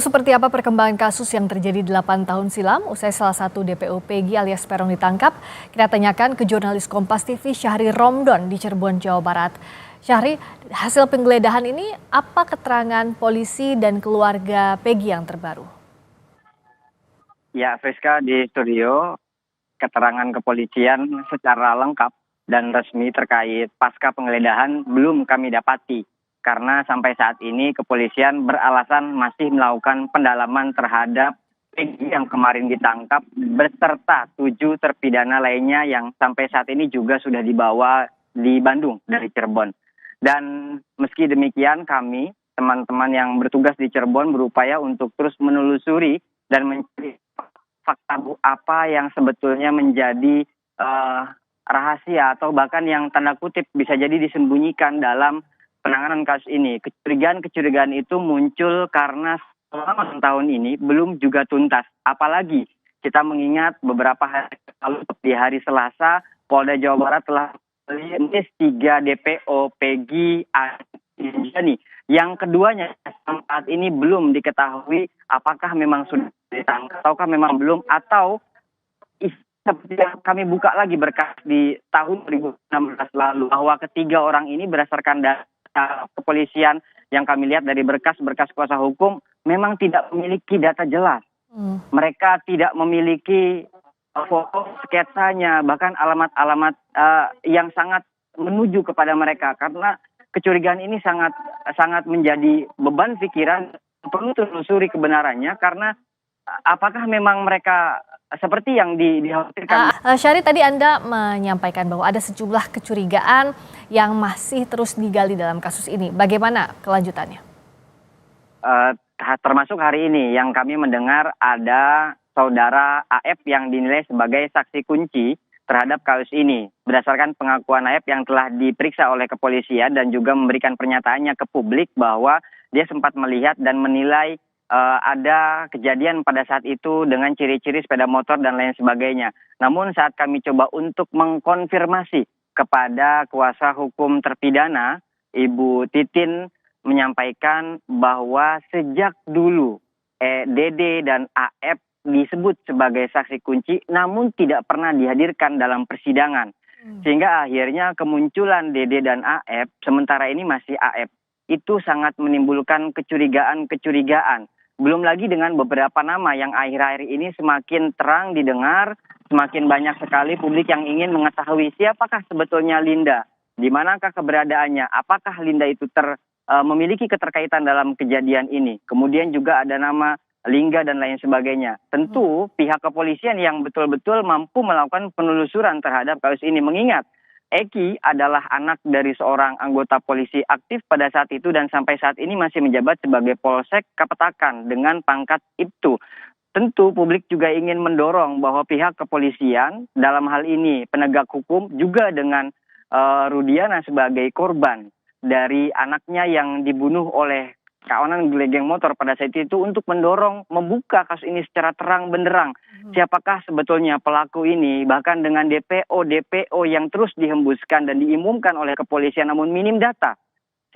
Seperti apa perkembangan kasus yang terjadi 8 tahun silam usai salah satu DPO Peggy alias Peron ditangkap? Kita tanyakan ke jurnalis Kompas TV Syahri Romdon di Cirebon, Jawa Barat. Syahri, hasil penggeledahan ini apa keterangan polisi dan keluarga Peggy yang terbaru? Ya, Friska, di studio keterangan kepolisian secara lengkap dan resmi terkait pasca penggeledahan belum kami dapati. Karena sampai saat ini kepolisian beralasan masih melakukan pendalaman terhadap Peggy yang kemarin ditangkap beserta 7 terpidana lainnya yang sampai saat ini juga sudah dibawa di Bandung dari Cirebon. Dan meski demikian kami, teman-teman yang bertugas di Cirebon berupaya untuk terus menelusuri dan mencari fakta apa yang sebetulnya menjadi rahasia atau bahkan yang tanda kutip bisa jadi disembunyikan dalam penanganan kasus ini. Kecurigaan itu muncul karena selama tahun ini belum juga tuntas. Apalagi kita mengingat beberapa hari lalu di hari Selasa, Polda Jawa Barat telah merilis 3 DPO Peggy Anjani. Yang keduanya saat ini belum diketahui apakah memang sudah ditangkap ataukah memang belum, atau seperti yang kami buka lagi berkas di tahun 2016 lalu bahwa ketiga orang ini berdasarkan data kepolisian yang kami lihat dari berkas-berkas kuasa hukum memang tidak memiliki data jelas. Mereka tidak memiliki foto sketsanya, bahkan alamat-alamat yang sangat menuju kepada mereka, karena kecurigaan ini sangat menjadi beban pikiran. Perlu telusuri kebenarannya, karena apakah memang mereka seperti yang dikhawatirkan. Syahri, tadi Anda menyampaikan bahwa ada sejumlah kecurigaan yang masih terus digali dalam kasus ini. Bagaimana kelanjutannya? Termasuk hari ini yang kami mendengar ada saudara AF yang dinilai sebagai saksi kunci terhadap kasus ini. Berdasarkan pengakuan AF yang telah diperiksa oleh kepolisian dan juga memberikan pernyataannya ke publik bahwa dia sempat melihat dan menilai ada kejadian pada saat itu dengan ciri-ciri sepeda motor dan lain sebagainya. Namun saat kami coba untuk mengkonfirmasi kepada kuasa hukum terpidana, Ibu Titin menyampaikan bahwa sejak dulu DD dan AF disebut sebagai saksi kunci namun tidak pernah dihadirkan dalam persidangan. Sehingga akhirnya kemunculan DD dan AF, sementara ini masih AF, itu sangat menimbulkan kecurigaan. Belum lagi dengan beberapa nama yang akhir-akhir ini semakin terang didengar, semakin banyak sekali publik yang ingin mengetahui siapakah sebetulnya Linda, di manakah keberadaannya, apakah Linda itu memiliki keterkaitan dalam kejadian ini. Kemudian juga ada nama Lingga dan lain sebagainya. Tentu pihak kepolisian yang betul-betul mampu melakukan penelusuran terhadap kasus ini, mengingat Eki adalah anak dari seorang anggota polisi aktif pada saat itu dan sampai saat ini masih menjabat sebagai Polsek Kapetakan dengan pangkat Ibtu. Tentu publik juga ingin mendorong bahwa pihak kepolisian dalam hal ini penegak hukum juga dengan Rudiana sebagai korban dari anaknya yang dibunuh oleh kawanan geng motor pada saat itu, untuk mendorong membuka kasus ini secara terang benderang. Siapakah sebetulnya pelaku ini, bahkan dengan DPO yang terus dihembuskan dan diumumkan oleh kepolisian namun minim data.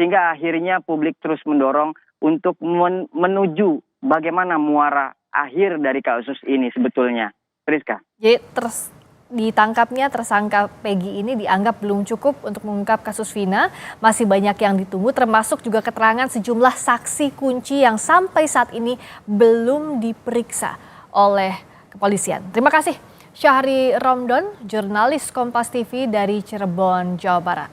Sehingga akhirnya publik terus mendorong untuk menuju bagaimana muara akhir dari kasus ini sebetulnya. Friska. Jadi ditangkapnya tersangka Peggy ini dianggap belum cukup untuk mengungkap kasus Vina. Masih banyak yang ditunggu, termasuk juga keterangan sejumlah saksi kunci yang sampai saat ini belum diperiksa oleh kepolisian. Terima kasih Syahri Romdon, jurnalis Kompas TV dari Cirebon, Jawa Barat.